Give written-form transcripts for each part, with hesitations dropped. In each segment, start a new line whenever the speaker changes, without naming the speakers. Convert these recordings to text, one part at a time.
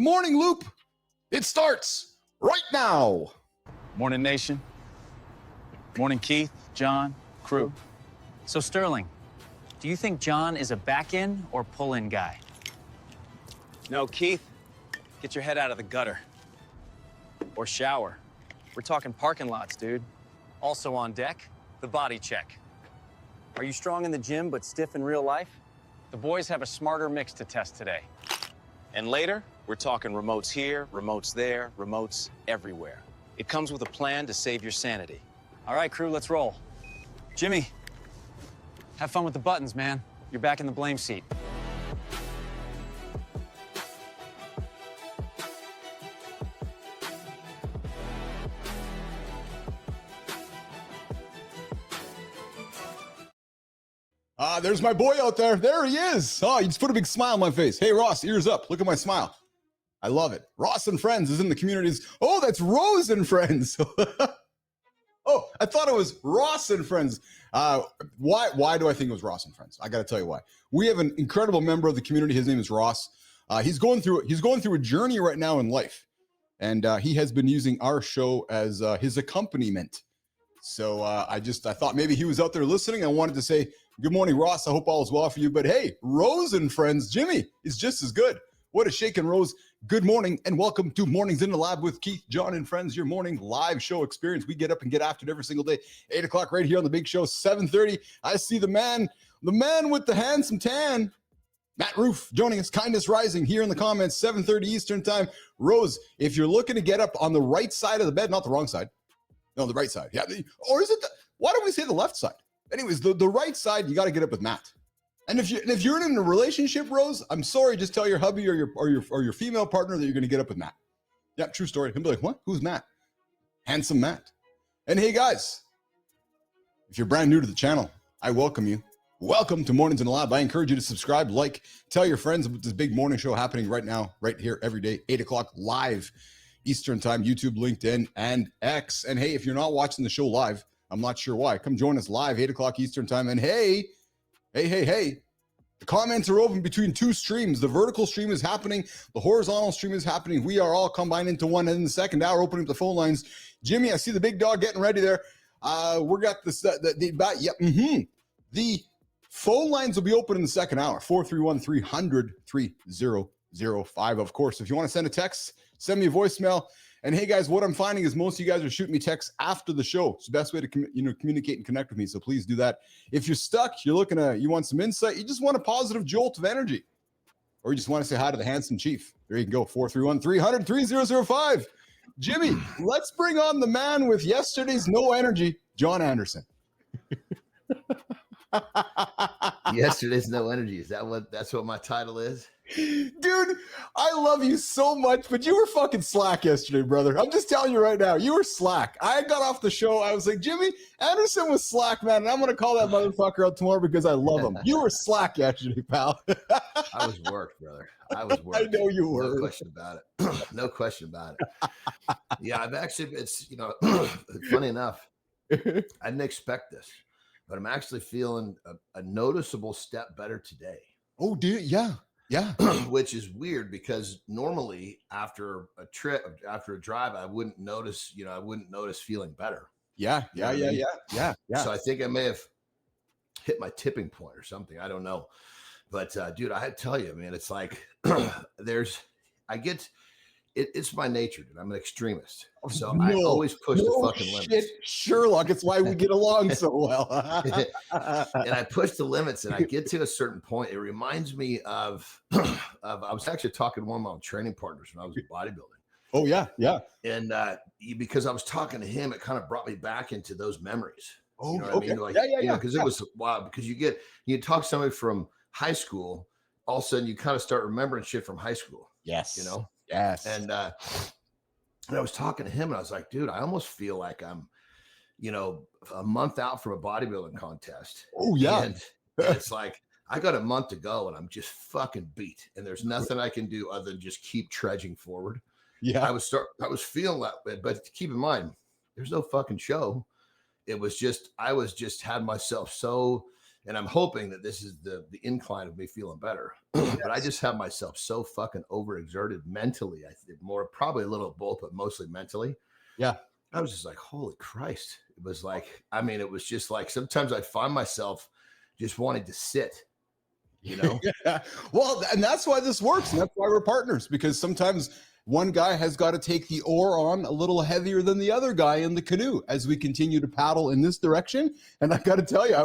morning loop, it starts right now.
Morning, nation. Morning, Keith, John, crew.
So, Sterling, do you think John is a back-in or pull-in guy?
No, Keith, get your head out of the gutter. Or shower. We're talking parking lots, dude.
Also on deck, the body check. Are you strong in the gym but stiff in real life? The boys have a smarter mix to test today.
And later, we're talking remotes here, remotes there, remotes everywhere. It comes with a plan to save your sanity.
All right, crew, let's roll. Jimmy, have fun with the buttons, man. You're back in the blame seat.
There's my boy out there. There he is. Oh, you just put a big smile on my face. Hey, Ross, ears up. Look at my smile. I love it. Rosen Friends is in the communities. Oh, that's Rosen Friends. Oh, I thought it was Rosen Friends. Why do I think it was Rosen Friends? I got to tell you why. We have an incredible member of the community. His name is Ross. He's going through a journey right now in life, and he has been using our show as his accompaniment. So I thought maybe he was out there listening. I wanted to say, good morning, Ross. I hope all is well for you. But hey, Rosen Friends, Jimmy is just as good. What a shake and Rose. Good morning and welcome to Mornings in the Lab with Keith, John, and Friends, your morning live show experience. We get up and get after it every single day. 8 o'clock right here on the big show, 7:30. I see the man with the handsome tan, Matt Roof, joining us, Kindness Rising here in the comments, 7:30 Eastern time. Rose, if you're looking to get up on the right side of the bed, not the wrong side. No, the right side. Yeah. Or is it why don't we say the left side? Anyways, the right side, you got to get up with Matt. And if you're in a relationship, Rose, I'm sorry, just tell your hubby or your female partner that you're going to get up with Matt. Yeah, true story. He'll be like, what? Who's Matt? Handsome Matt. And hey, guys, if you're brand new to the channel, I welcome you. Welcome to Mornings in the Lab. I encourage you to subscribe, like, tell your friends about this big morning show happening right now, right here, every day, 8 o'clock live Eastern time, YouTube, LinkedIn, and X. And hey, if you're not watching the show live, I'm not sure why. Come join us live, 8 o'clock Eastern time. And hey, the comments are open between two streams. The vertical stream is happening. The horizontal stream is happening. We are all combined into one. And in the second hour, opening up the phone lines. Jimmy, I see the big dog getting ready there. We got this. The phone lines will be open in the second hour. 431-300-3005. Of course, if you want to send a text, send me a voicemail. And hey, guys, what I'm finding is most of you guys are shooting me texts after the show. It's the best way to communicate and connect with me. So please do that. If you're stuck, you want some insight, you just want a positive jolt of energy, or you just want to say hi to the handsome chief, there you can go. 431-300-3005. Jimmy, let's bring on the man with yesterday's no energy, John Anderson.
Yesterday's no energy. That's what my title is?
Dude, I love you so much, but you were fucking slack yesterday, brother. I'm just telling you right now, you were slack. I got off the show. I was like, Jimmy, Anderson was slack, man, and I'm going to call that motherfucker out tomorrow because I love him. You were slack yesterday, pal.
I was worked, brher. I was worked.
I know you were.
No question about it. No question about it. Yeah, it's funny enough, I didn't expect this, but I'm actually feeling a noticeable step better today.
Oh, dude, yeah. Yeah.
Which is weird because normally after a drive, I wouldn't notice feeling better.
Yeah. So
I think I may have hit my tipping point or something. I don't know. But dude, I had to tell you, man, it's like it's my nature, dude. I'm an extremist. So I always push the fucking limits.
Sherlock, it's why we get along so well.
And I push the limits and I get to a certain point. It reminds me of I was actually talking to one of my training partners when I was bodybuilding.
Oh, yeah.
And because I was talking to him, it kind of brought me back into those memories.
Oh,
you know what
okay.
I mean? Like,
yeah.
Because it was wild. Because you talk to somebody from high school, all of a sudden you kind of start remembering shit from high school.
Yes.
You know?
Yes.
And I was talking to him and I was like, dude, I almost feel like I'm, a month out from a bodybuilding contest.
Oh, yeah.
And it's like, I got a month to go and I'm just fucking beat. And there's nothing I can do other than just keep trudging forward.
Yeah.
I was feeling that, but keep in mind, there's no fucking show. It was just, had myself so And I'm hoping that this is the incline of me feeling better. But I just have myself so fucking overexerted mentally. I think more, probably a little of both, but mostly mentally.
Yeah.
I was just like, holy Christ. It was like, I mean, it was just like, sometimes I find myself just wanting to sit, you know?
Yeah. Well, and that's why this works. And that's why we're partners, because sometimes one guy has got to take the oar on a little heavier than the other guy in the canoe as we continue to paddle in this direction. And I got to tell you,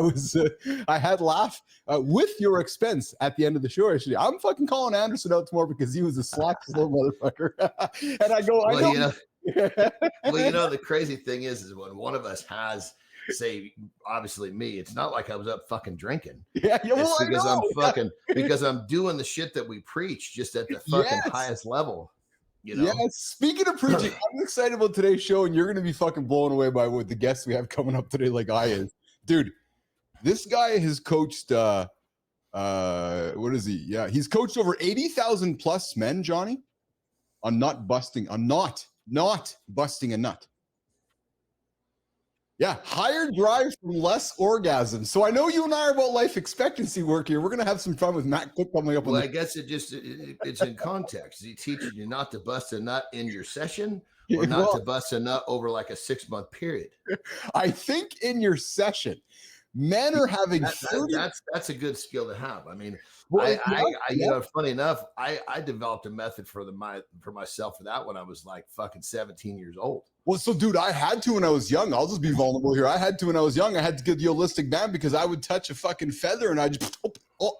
I had laugh with your expense at the end of the show. Actually, I'm fucking calling Anderson out tomorrow because he was a slack little motherfucker. And I go,
Well,
I know.
you know, well, you know, the crazy thing is when one of us has, say, obviously me, it's not like I was up fucking drinking.
Yeah, well,
it's because
I know.
I'm fucking, because I'm doing the shit that we preach just at the fucking highest level. You know?
Yeah, speaking of preaching, I'm excited about today's show, and you're going to be fucking blown away by what the guests we have coming up today, like I is. Dude, this guy has coached, what is he? Yeah, he's coached over 80,000 plus men, Johnny, on not busting a nut. Yeah, higher drive from less orgasms. So I know you and I are about life expectancy work here. We're going to have some fun with Matt Cook coming up.
Well, I guess it's in context. Is he teaching you not to bust a nut in your session, or not to bust a nut over like a 6-month period?
I think in your session, men are having
that's a good skill to have. I mean,
well,
you know, funny enough, I developed a method for myself for that when I was like fucking 17 years old.
Well, so dude, I had to when I was young. I'll just be vulnerable here. I had to when I was young. I had to get the holistic band because I would touch a fucking feather and I just,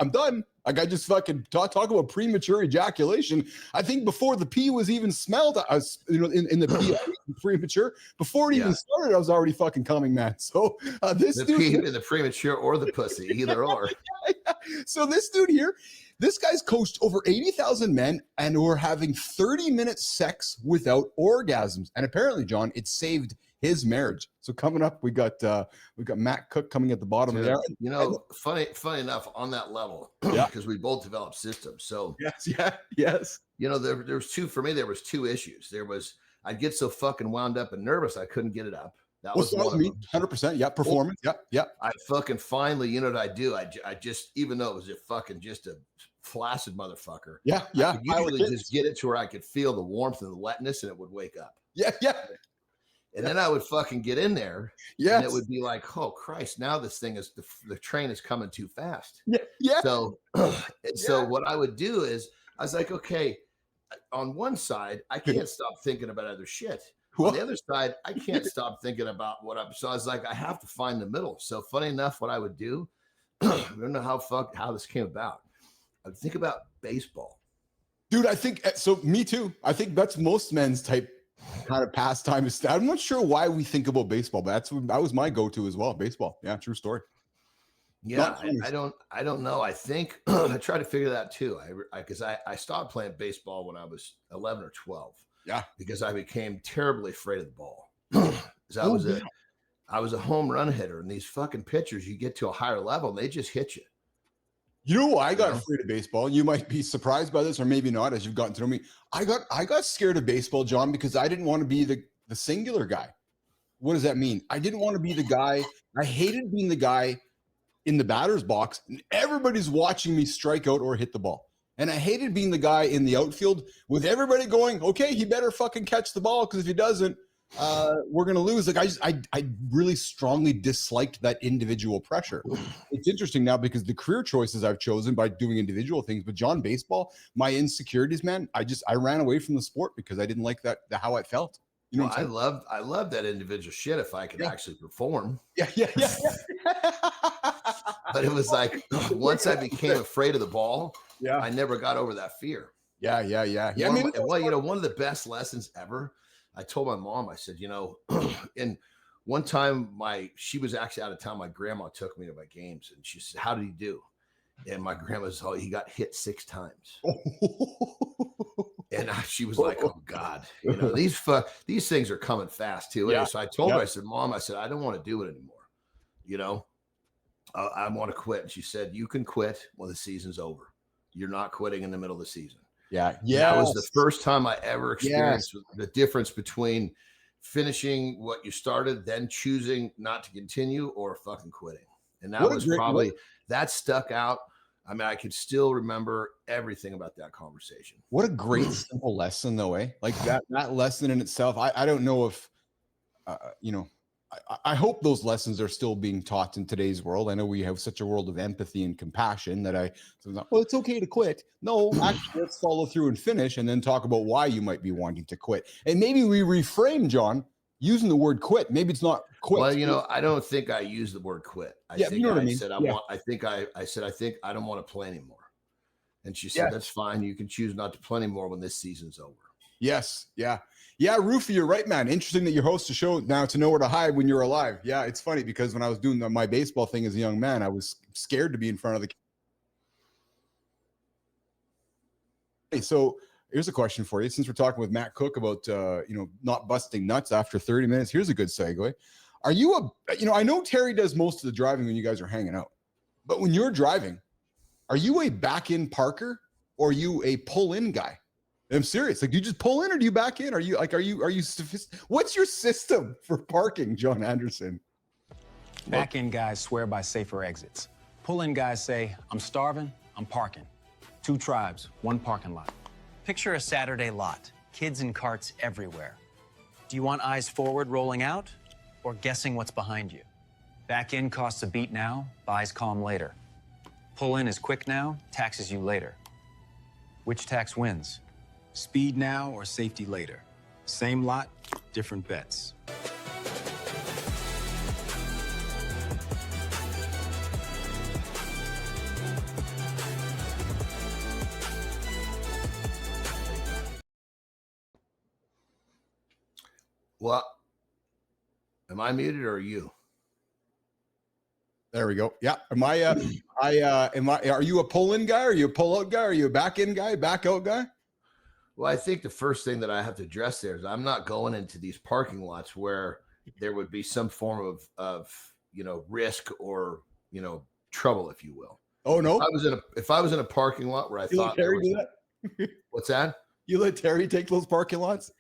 I'm done. Like I just fucking talk about premature ejaculation. I think before the pee was even smelled, I was, you know, in the pee premature. Before it even started, I was already fucking coming, man. So this dude,
pee in the premature or the pussy, either or.
So this dude here, this guy's coached over 80,000 men and who are having 30-minute sex without orgasms. And apparently, John, it saved his marriage. So coming up, we got Matt Cook coming at the bottom of there.
You know, funny enough, on that level, because we both developed systems. So
yes.
You know, there was two issues. There was I'd get so fucking wound up and nervous I couldn't get it up. That was one of them.
100%. Yeah, performance. Yeah.
I fucking finally, you know what I do? I just, even though it was just a flaccid motherfucker.
Yeah.
I could usually just get it to where I could feel the warmth and the wetness, and it would wake up.
Yeah.
And then I would fucking get in there.
Yeah.
And it would be like, oh Christ, now this thing is the train is coming too fast.
Yeah.
So what I would do is I was like, okay, on one side, I can't stop thinking about other shit. On the other side, I can't stop thinking about so I was like, I have to find the middle. So funny enough, what I would do, I don't know how this came about. I would think about baseball.
Dude, I think so. Me too. I think that's most men's type kind of pastime. I'm not sure why we think about baseball, but that was my go-to as well. Baseball. Yeah, true story.
Yeah, I don't know. I think I try to figure that out too. Because I stopped playing baseball when I was 11 or 12.
Yeah,
because I became terribly afraid of the ball. I was a home run hitter, and these fucking pitchers, you get to a higher level, and they just hit you.
You know why I got afraid of baseball? You might be surprised by this, or maybe not, as you've gotten to know me. I got scared of baseball, John, because I didn't want to be the singular guy. What does that mean? I didn't want to be the guy. I hated being the guy in the batter's box, and everybody's watching me strike out or hit the ball. And I hated being the guy in the outfield with everybody going, okay, he better fucking catch the ball, because if he doesn't, we're going to lose. Like I really strongly disliked that individual pressure. It's interesting now because the career choices I've chosen by doing individual things, but John, baseball, my insecurities, man, I ran away from the sport because I didn't like how I felt. You know what I'm saying?
I love that individual shit if I could actually perform.
Yeah.
But it was like once I became afraid of the ball, I never got over that fear.
Yeah.
One of the best lessons ever. I told my mom, I said, you know, and one time she was actually out of town. My grandma took me to my games, and she said, how did he do? And my grandma's, he got hit 6 times. And she was like, oh God, you know, these things are coming fast too. Yeah. So I told her, I said, Mom, I don't want to do it anymore. You know, I want to quit. And she said, you can quit when the season's over. You're not quitting in the middle of the season.
Yeah.
That was the first time I ever experienced the difference between finishing what you started, then choosing not to continue, or fucking quitting. And that
What a
was
great,
probably, that stuck out. I mean, I could still remember everything about that conversation.
what a great simple lesson though, eh? Like that lesson in itself. I don't know if, you know, I hope those lessons are still being taught in today's world. I know we have such a world of empathy and compassion that well, it's okay to quit. No, actually, let's follow through and finish and then talk about why you might be wanting to quit. And maybe we reframe, John, using the word quit. Maybe it's not quit.
Well, you know, I don't think I used the word quit. I think
you know what I mean?
said, I think I don't want to play anymore. And she said, that's fine. You can choose not to play anymore when this season's over.
Yes. Yeah. Yeah. Roofy, you're right, man. Interesting that you host a show now to know where to hide when you're alive. Yeah. It's funny because when I was doing my baseball thing as a young man, I was scared to be in front of the. Hey, so here's a question for you. Since we're talking with Matt Cook about, not busting nuts after 30 minutes, here's a good segue. Are you I know Terry does most of the driving when you guys are hanging out, but when you're driving, are you a back-in parker or are you a pull-in guy? I'm serious. Like, do you just pull in or do you back in? Are you what's your system for parking, John Anderson?
Back in guys swear by safer exits. Pull in guys say, I'm starving, I'm parking. 2 tribes, 1 parking lot. Picture a Saturday lot, kids in carts everywhere. Do you want eyes forward rolling out or guessing what's behind you? Back in costs a beat now, buys calm later. Pull in is quick now, taxes you later. Which tax wins? Speed now or safety later? Same lot, different bets.
Well, am I muted or are you?
There we go. Yeah. Are you a pull-in guy? Are you a pull-out guy? Are you a back-in guy, back-out guy?
Well, I think the first thing that I have to address there is I'm not going into these parking lots where there would be some form of risk or, trouble, if you will.
Oh, no.
If I was in a parking lot where I thought
Terry do that?
What's that?
You let Terry take those parking lots?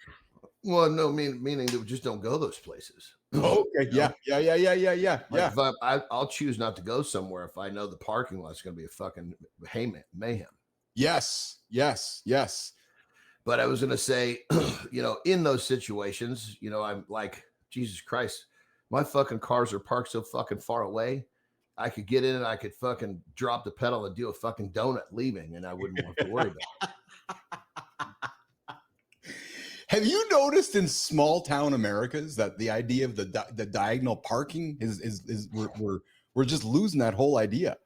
Well, no, meaning that we just don't go those places.
Oh, okay. Yeah.
Like I'll choose not to go somewhere if I know the parking lot's going to be a fucking mayhem.
Yes.
But I was going to say, in those situations, I'm like, Jesus Christ, my fucking cars are parked so fucking far away. I could get in and I could fucking drop the pedal and do a fucking donut leaving, and I wouldn't have to worry about it.
Have you noticed in small town Americas that the idea of the diagonal parking is we're just losing that whole idea,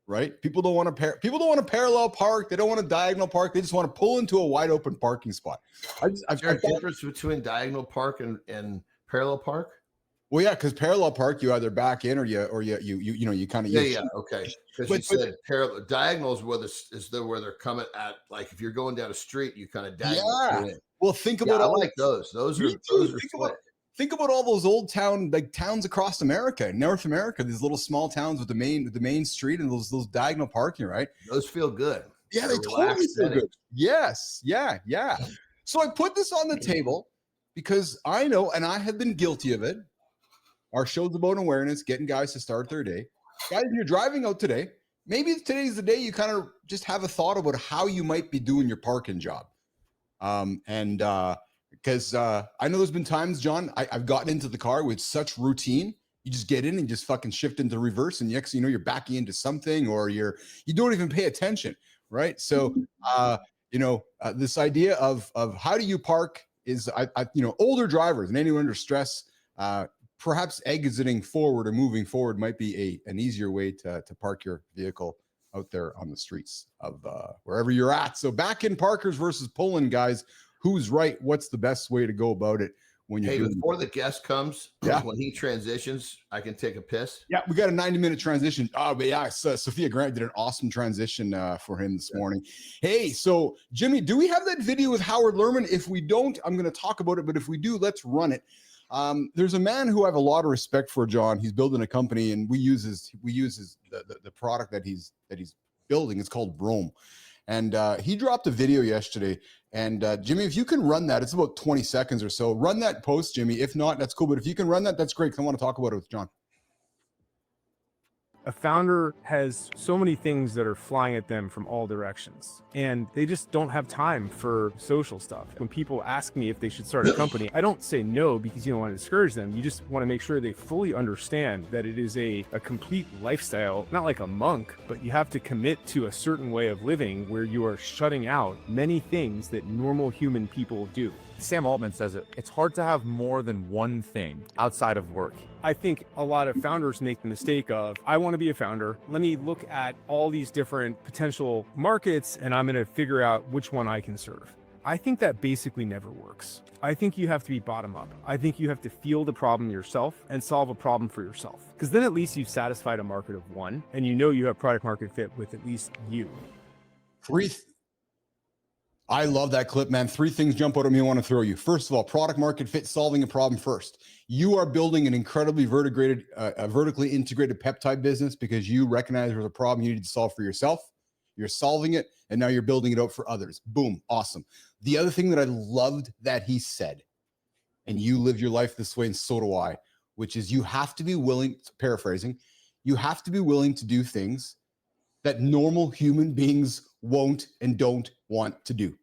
right? People don't want to parallel park. They don't want to diagonal park. They just want to pull into a wide open parking spot.
Is there a difference between diagonal park and parallel park?
Well, yeah, because parallel park, you either back in or you kind of
okay. Because you said parallel diagonals where they're coming at, like if you're going down a street, you kind of diagonal in.
Well, think about
all like those. Those are split.
Think about all those old towns across America, North America, these little small towns with the main street and those diagonal parking, right?
Those feel good.
Yeah, they totally feel good. Yes. Yeah. So I put this on the table because I know, and I have been guilty of it. Our show's about awareness, getting guys to start their day. Guys, you're driving out today. Maybe today's the day you kind of just have a thought about how you might be doing your parking job. Because I know there's been times, John, I've gotten into the car with such routine. You just get in and just fucking shift into reverse, and next thing you know, you're backing into something, or you don't even pay attention, right? So, this idea of how do you park is, older drivers and anyone under stress, perhaps exiting forward or moving forward might be an easier way to park your vehicle out there on the streets of wherever you're at. So back in parkers versus pull-in guys, who's right? What's the best way to go about it when you're
before the guest comes, when he transitions, I can take a piss.
Yeah, we got a 90-minute transition. Oh, but yeah, Sophia Grant did an awesome transition for him this morning. Hey, so Jimmy, do we have that video with Howard Lerman? If we don't, I'm going to talk about it, but if we do, let's run it. There's a man who I have a lot of respect for, John. He's building a company, and we use the product that he's building. It's called Brome, and he dropped a video yesterday. And Jimmy, if you can run that, it's about 20 seconds or so. Run that post, Jimmy. If not, that's cool. But if you can run that, that's great. 'Cause I want to talk about it with John.
A founder has so many things that are flying at them from all directions, and they just don't have time for social stuff. When people ask me if they should start a company, I don't say no because you don't want to discourage them. You just want to make sure they fully understand that it is a complete lifestyle, not like a monk, but you have to commit to a certain way of living where you are shutting out many things that normal human people do.
Sam Altman says it's hard to have more than one thing outside of work.
I think a lot of founders make the mistake of, I want to be a founder. Let me look at all these different potential markets and I'm going to figure out which one I can serve. I think that basically never works. I think you have to be bottom up. I think you have to feel the problem yourself and solve a problem for yourself. Because then at least you've satisfied a market of one and you know you have product market fit with at least you.
I love that clip, man. 3 things jump out at me I want to throw you. First of all, product market fit, solving a problem first. You are building an incredibly vertically integrated peptide business because you recognize there's a problem you need to solve for yourself. You're solving it, and now you're building it out for others. Boom, awesome. The other thing that I loved that he said, and you live your life this way, and so do I, which is you have to be willing, paraphrasing, you have to be willing to do things that normal human beings won't and don't want to do.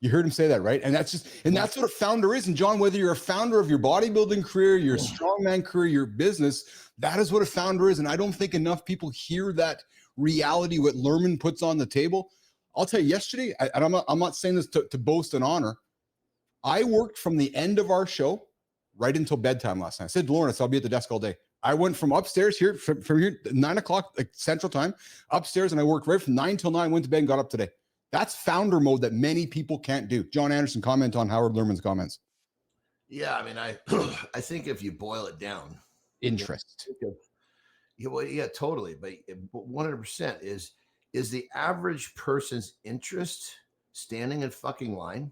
You heard him say that, right? And that's what a founder is. And John, whether you're a founder of your bodybuilding career, your strongman career, your business, that is what a founder is. And I don't think enough people hear that reality, what Lerman puts on the table. I'll tell you, yesterday, and I'm not saying this to boast and honor, I worked from the end of our show right until bedtime last night. I said to Lawrence, I'll be at the desk all day. I went from upstairs here, from here, 9 o'clock, like Central Time, upstairs, and I worked right from 9 till 9, went to bed and got up today. That's founder mode that many people can't do. John Anderson, comment on Howard Lerman's comments.
Yeah, I mean, I think if you boil it down,
Interest.
Yeah, totally. But 100% is the average person's interest standing in fucking line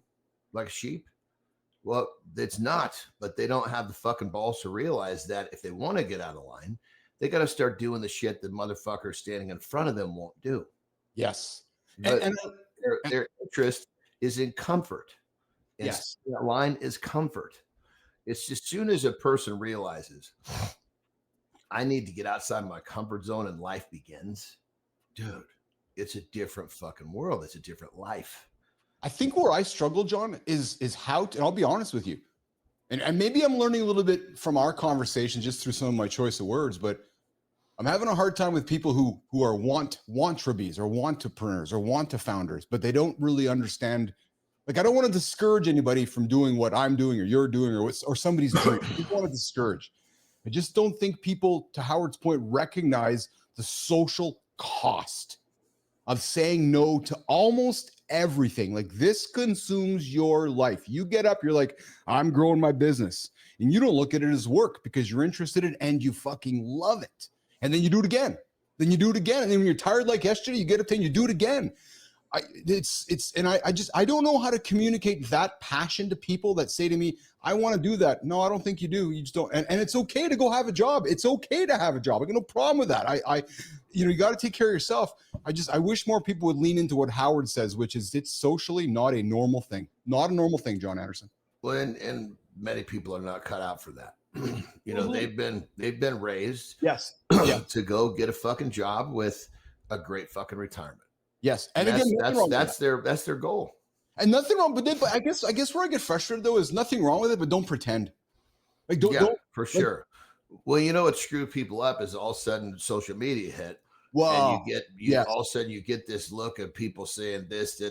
like a sheep? Well, it's not, but they don't have the fucking balls to realize that if they want to get out of line, they got to start doing the shit that motherfuckers standing in front of them won't do.
Yes.
But their interest is in comfort. And
yes.
That line is comfort. It's just as soon as a person realizes I need to get outside my comfort zone and life begins, dude, it's a different fucking world. It's a different life.
I think where I struggle, John, is how to, and I'll be honest with you, and maybe I'm learning a little bit from our conversation just through some of my choice of words, but I'm having a hard time with people who are want-to-bees or want-to-preneurs or want-to-founders, but they don't really understand. Like, I don't want to discourage anybody from doing what I'm doing or you're doing or somebody's doing. I don't want to discourage. I just don't think people, to Howard's point, recognize the social cost of saying no to almost everything. Like, this consumes your life. You get up, you're like, I'm growing my business. And you don't look at it as work because you're interested in it and you fucking love it. And then you do it again. Then you do it again. And then when you're tired like yesterday, you get up and you do it again. I don't know how to communicate that passion to people that say to me, I want to do that. No, I don't think you do. You just don't. And it's okay to go have a job. It's okay to have a job. I got no problem with that. You got to take care of yourself. I wish more people would lean into what Howard says, which is it's socially not a normal thing. Not a normal thing, John Anderson.
Well, and many people are not cut out for that. You know, they've been raised to go get a fucking job with a great fucking retirement.
Yes.
And that's their goal.
And nothing wrong, but I guess where I get frustrated though is nothing wrong with it, but don't pretend. Like don't
for sure. Well, you know what screwed people up is all of a sudden social media hit.
Wow.
And you all of a sudden you get this look of people saying this,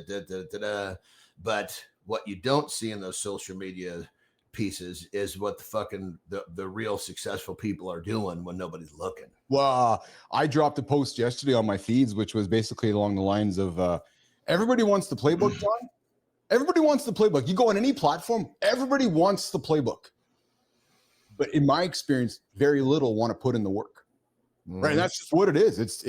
but what you don't see in those social media pieces is what the fucking the real successful people are doing when nobody's looking.
Well, I dropped a post yesterday on my feeds, which was basically along the lines of everybody wants the playbook, John. Everybody wants the playbook. You go on any platform, everybody wants the playbook. But in my experience, very little want to put in the work. Right. And that's just what it is. It's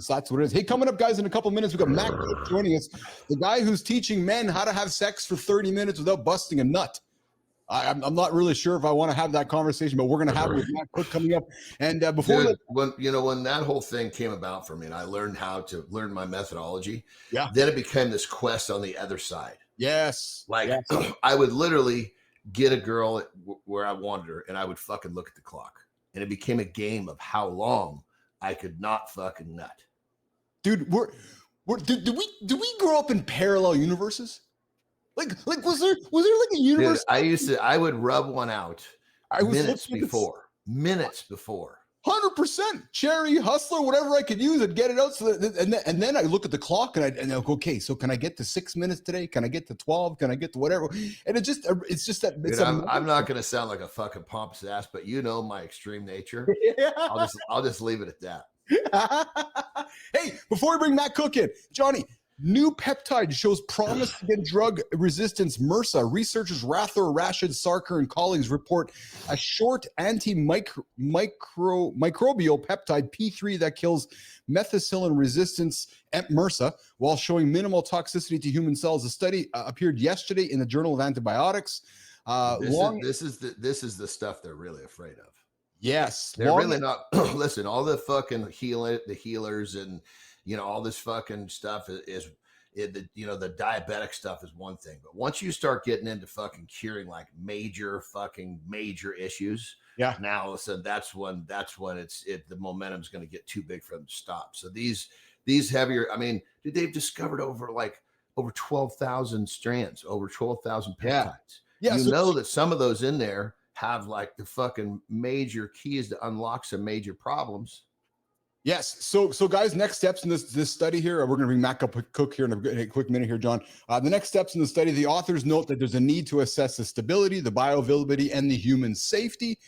that's what it is. Hey, coming up, guys, in a couple minutes, we got Matt Cook joining us, the guy who's teaching men how to have sex for 30 minutes without busting a nut. I'm not really sure if I want to have that conversation, but we're going to have it with Matt Cook coming up. And before
when that whole thing came about for me and I learned how to learn my methodology, then it became this quest on the other side.
Yes.
I would literally get a girl where I wanted her and I would fucking look at the clock. And it became a game of how long I could not fucking nut.
Dude, did we grow up in parallel universes? Like was there like a
Dude,
universe?
I would rub one out
I was
minutes before.
100% cherry hustler, whatever I could use, I'd get it out. So that, and then I look at the clock and I go, okay, so can I get to 6 minutes today? Can I get to 12? Can I get to whatever? And it's just that. It's
Dude, I'm not going to sound like a fucking pompous ass, but you know my extreme nature.
Yeah.
I'll just leave it at that.
Hey, before we bring Matt Cook in, Johnny, new peptide shows promise against drug resistance MRSA. Researchers Rather, Rashid, Sarkar, and colleagues report a short anti-microbial peptide P3 that kills methicillin resistance at MRSA while showing minimal toxicity to human cells. The study appeared yesterday in the Journal of Antibiotics.
This is the stuff they're really afraid of.
Yes,
they're really not. Listen, all the fucking healers and all this fucking stuff is the diabetic stuff is one thing, but once you start getting into fucking curing like major issues, now all of a sudden that's when the momentum's going to get too big for them to stop. So these heavier, I mean, dude, they've discovered over 12,000 strands, over 12,000 peptides.
Yeah,
that some of those in there have like the fucking major keys to unlock some major problems.
Yes. So guys, next steps in this study here, we're going to bring Matt Cook here in a quick minute here, John. The next steps in the study, the authors note that there's a need to assess the stability, the bioavailability, and the human safety.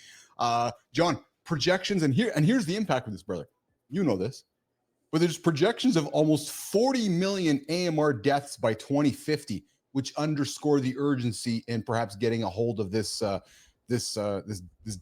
John, projections, and here's the impact of this, brother. You know this, but there's projections of almost 40 million AMR deaths by 2050, which underscore the urgency in perhaps getting a hold of this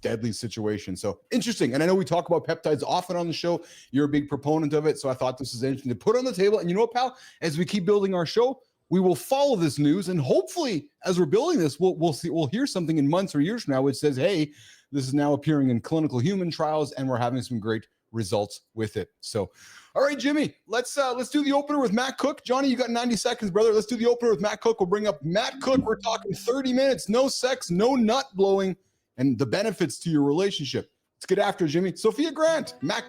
deadly situation. So interesting. And I know we talk about peptides often on the show. You're a big proponent of it. So I thought this is interesting to put on the table. And you know what, pal, as we keep building our show, we will follow this news. And hopefully as we're building this, we'll hear something in months or years from now, which says, hey, this is now appearing in clinical human trials and we're having some great results with it. So, all right, Jimmy, let's do the opener with Matt Cook. Johnny, you got 90 seconds, brother. Let's do the opener with Matt Cook. We'll bring up Matt Cook. We're talking 30 minutes, no sex, no nut blowing, and the benefits to your relationship. Let's get after it, Jimmy. Sophia Grant, Matt